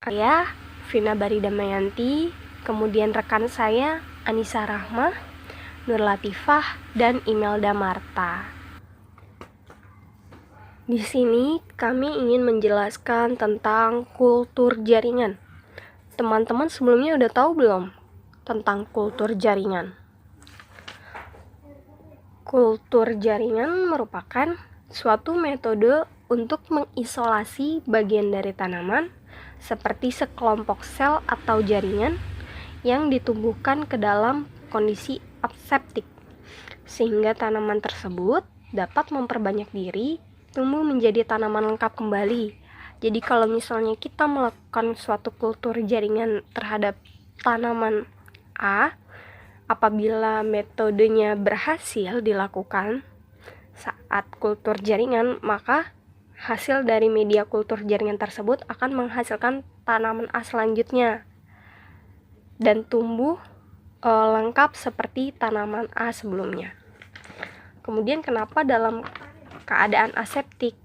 Saya Vina Bari Damayanti, kemudian rekan saya Anissa Rahmah, Nur Latifah, dan Imelda Marta. Di sini kami ingin menjelaskan tentang kultur jaringan. Teman-teman sebelumnya udah tahu belum tentang kultur jaringan? Kultur jaringan merupakan suatu metode untuk mengisolasi bagian dari tanaman seperti sekelompok sel atau jaringan yang ditumbuhkan ke dalam kondisi aseptik, sehingga tanaman tersebut dapat memperbanyak diri, tumbuh menjadi tanaman lengkap kembali. Jadi kalau misalnya kita melakukan suatu kultur jaringan terhadap tanaman A, apabila metodenya berhasil dilakukan saat kultur jaringan, maka hasil dari media kultur jaringan tersebut akan menghasilkan tanaman A selanjutnya dan tumbuh lengkap seperti tanaman A sebelumnya. Kemudian kenapa dalam keadaan aseptik?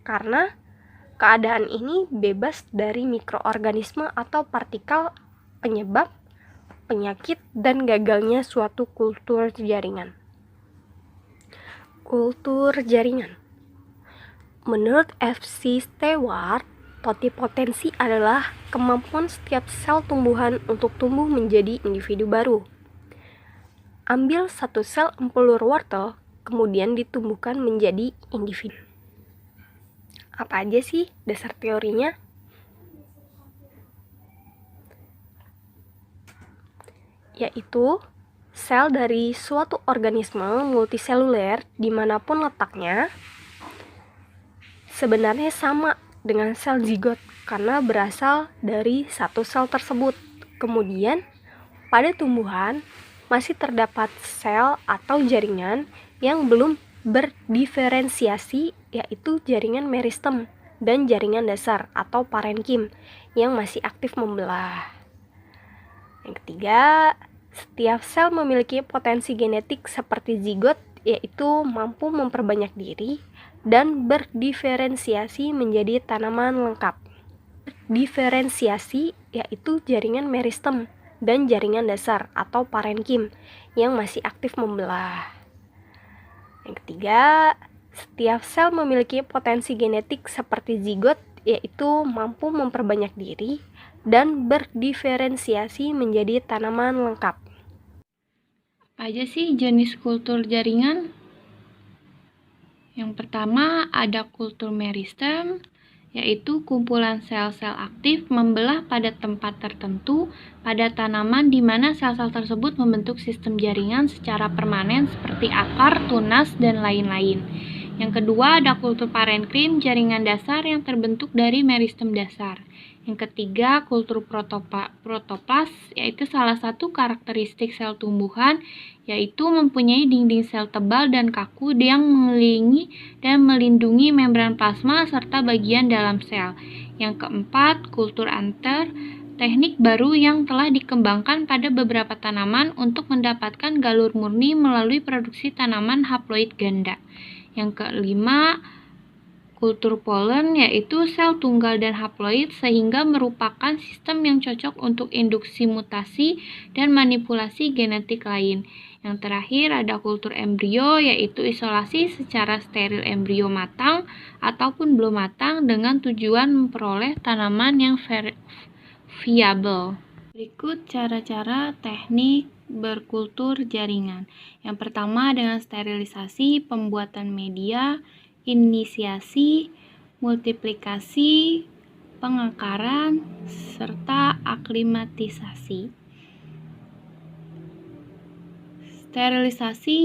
Karena keadaan ini bebas dari mikroorganisme atau partikel penyebab penyakit dan gagalnya suatu kultur jaringan. Kultur jaringan. Menurut F.C. Stewart, totipotensi adalah kemampuan setiap sel tumbuhan untuk tumbuh menjadi individu baru. Ambil satu sel empulur wortel, kemudian ditumbuhkan menjadi individu. Apa aja sih dasar teorinya? Yaitu sel dari suatu organisme multiseluler dimanapun letaknya sebenarnya sama dengan sel zigot karena berasal dari satu sel tersebut. Kemudian pada tumbuhan masih terdapat sel atau jaringan yang belum berdiferensiasi, yaitu jaringan meristem dan jaringan dasar atau parenkim yang masih aktif membelah. Yang ketiga, setiap sel memiliki potensi genetik seperti zigot, yaitu mampu memperbanyak diri dan berdiferensiasi menjadi tanaman lengkap. Diferensiasi yaitu jaringan meristem dan jaringan dasar atau parenkim yang masih aktif membelah. Yang ketiga, setiap sel memiliki potensi genetik seperti zigot, yaitu mampu memperbanyak diri dan berdiferensiasi menjadi tanaman lengkap. Apa aja sih jenis kultur jaringan? Yang pertama ada kultur meristem, yaitu kumpulan sel-sel aktif membelah pada tempat tertentu pada tanaman di mana sel-sel tersebut membentuk sistem jaringan secara permanen seperti akar, tunas, dan lain-lain. Yang kedua ada kultur parenkim, jaringan dasar yang terbentuk dari meristem dasar. Yang ketiga, kultur protoplas, yaitu salah satu karakteristik sel tumbuhan, yaitu mempunyai dinding sel tebal dan kaku yang mengelilingi dan melindungi membran plasma serta bagian dalam sel. Yang keempat, kultur anter, teknik baru yang telah dikembangkan pada beberapa tanaman untuk mendapatkan galur murni melalui produksi tanaman haploid ganda. Yang kelima, kultur polen, yaitu sel tunggal dan haploid sehingga merupakan sistem yang cocok untuk induksi mutasi dan manipulasi genetik lain. Yang terakhir ada kultur embrio, yaitu isolasi secara steril embrio matang ataupun belum matang dengan tujuan memperoleh tanaman yang viabel. Berikut cara-cara teknik berkultur jaringan. Yang pertama dengan sterilisasi, pembuatan media, inisiasi, multiplikasi, pengakaran, serta aklimatisasi. Sterilisasi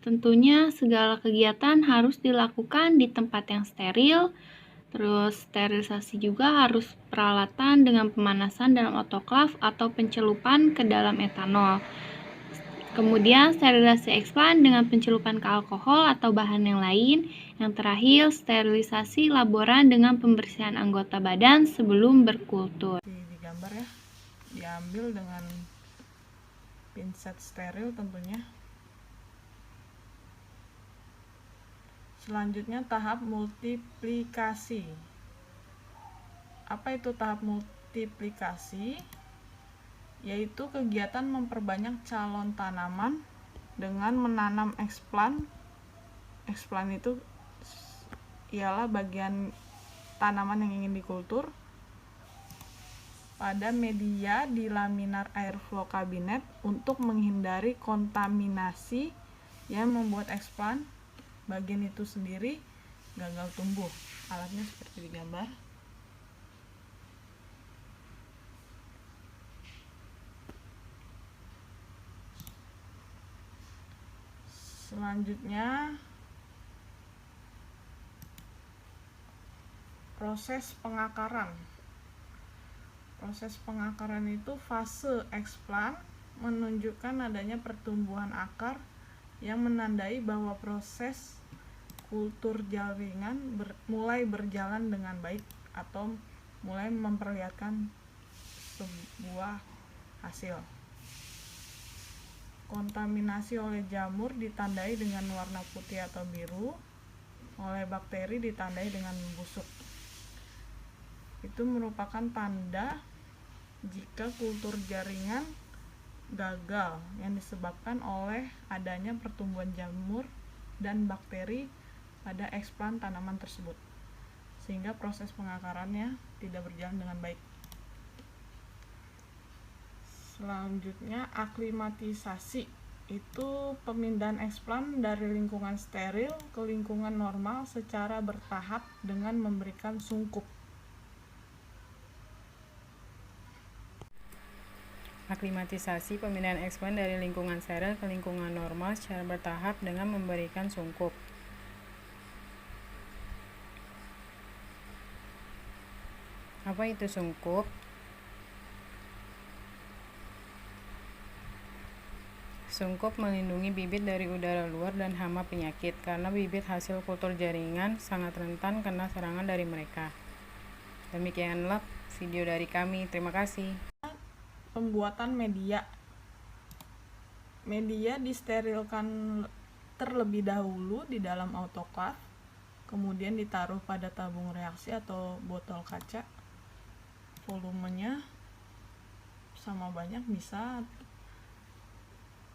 tentunya segala kegiatan harus dilakukan di tempat yang steril. Terus sterilisasi juga harus peralatan dengan pemanasan dalam otoklav atau pencelupan ke dalam etanol. Kemudian sterilisasi expand dengan pencelupan ke alkohol atau bahan yang lain. Yang terakhir sterilisasi laboran dengan pembersihan anggota badan sebelum berkultur. Di gambar ya, diambil dengan pinset steril tentunya. Selanjutnya tahap multiplikasi. Apa itu tahap multiplikasi? multiplikasi, yaitu kegiatan memperbanyak calon tanaman dengan menanam eksplan. Eksplan itu ialah bagian tanaman yang ingin dikultur pada media di laminar airflow kabinet untuk menghindari kontaminasi yang membuat eksplan bagian itu sendiri gagal tumbuh. Alatnya seperti di gambar. Selanjutnya, proses pengakaran. Proses pengakaran itu fase eksplan menunjukkan adanya pertumbuhan akar yang menandai bahwa proses kultur jaringan mulai berjalan dengan baik atau mulai memperlihatkan sebuah hasil. Kontaminasi oleh jamur ditandai dengan warna putih atau biru, oleh bakteri ditandai dengan membusuk. Itu merupakan tanda jika kultur jaringan gagal yang disebabkan oleh adanya pertumbuhan jamur dan bakteri pada eksplan tanaman tersebut, sehingga proses pengakarannya tidak berjalan dengan baik. Selanjutnya, aklimatisasi itu pemindahan eksplan dari lingkungan steril ke lingkungan normal secara bertahap dengan memberikan sungkup. Aklimatisasi pemindahan eksplan dari lingkungan steril ke lingkungan normal secara bertahap dengan memberikan sungkup. Apa itu sungkup? Sungkup melindungi bibit dari udara luar dan hama penyakit, karena bibit hasil kultur jaringan sangat rentan kena serangan dari mereka. Demikianlah video dari kami. Terima kasih. Pembuatan media. Media disterilkan terlebih dahulu di dalam autoclave, kemudian ditaruh pada tabung reaksi atau botol kaca. Volumenya sama banyak, bisa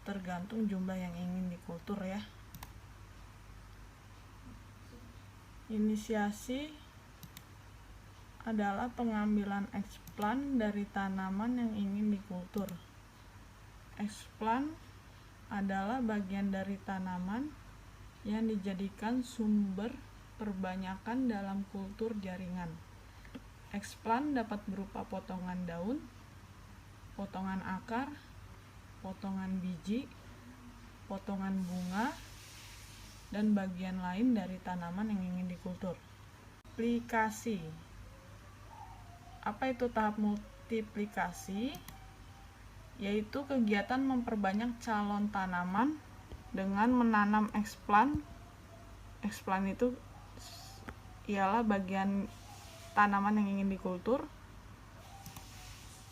tergantung jumlah yang ingin dikultur ya. Inisiasi adalah pengambilan eksplan dari tanaman yang ingin dikultur. Eksplan adalah bagian dari tanaman yang dijadikan sumber perbanyakan dalam kultur jaringan. Eksplan dapat berupa potongan daun, potongan akar, potongan biji, potongan bunga, dan bagian lain dari tanaman yang ingin dikultur. Multiplikasi. Apa itu tahap multiplikasi? Yaitu kegiatan memperbanyak calon tanaman dengan menanam eksplan. Eksplan itu ialah bagian tanaman yang ingin dikultur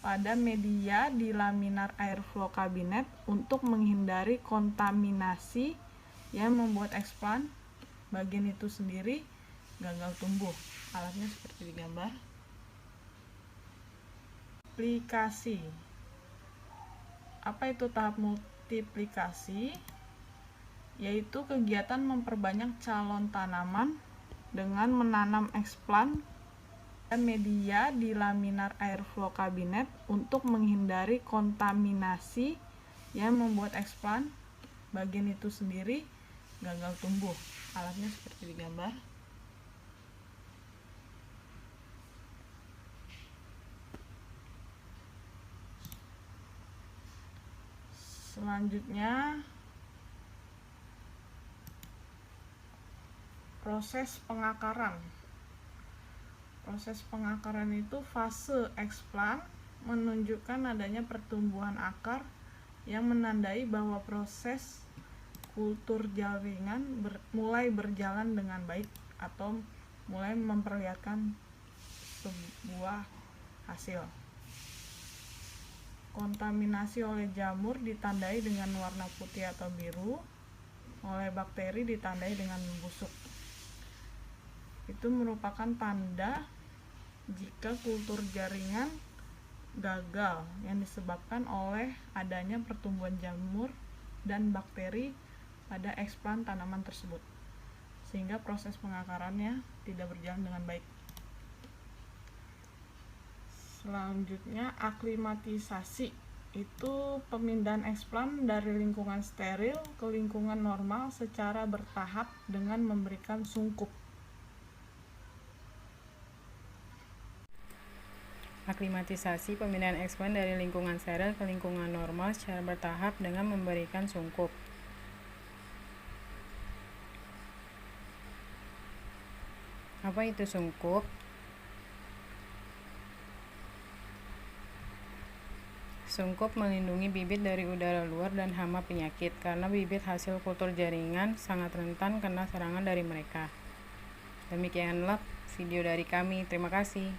pada media di laminar airflow kabinet untuk menghindari kontaminasi yang membuat eksplan bagian itu sendiri gagal tumbuh. Alatnya seperti di gambar. Multiplikasi. Apa itu tahap multiplikasi? Yaitu kegiatan memperbanyak calon tanaman dengan menanam eksplan dan media di laminar airflow kabinet untuk menghindari kontaminasi yang membuat eksplan bagian itu sendiri gagal tumbuh. Alatnya seperti di gambar. Selanjutnya, proses pengakaran. Proses pengakaran itu fase eksplan menunjukkan adanya pertumbuhan akar yang menandai bahwa proses kultur jaringan mulai berjalan dengan baik atau mulai memperlihatkan sebuah hasil. Kontaminasi oleh jamur ditandai dengan warna putih atau biru, oleh bakteri ditandai dengan membusuk. Itu merupakan tanda jika kultur jaringan gagal yang disebabkan oleh adanya pertumbuhan jamur dan bakteri pada eksplan tanaman tersebut, sehingga proses pengakarannya tidak berjalan dengan baik. Selanjutnya, aklimatisasi itu pemindahan eksplan dari lingkungan steril ke lingkungan normal secara bertahap dengan memberikan sungkup. Aklimatisasi pemindahan eksplan dari lingkungan steril ke lingkungan normal secara bertahap dengan memberikan sungkup. Apa itu sungkup? Sungkup melindungi bibit dari udara luar dan hama penyakit, karena bibit hasil kultur jaringan sangat rentan kena serangan dari mereka. Demikianlah video dari kami. Terima kasih.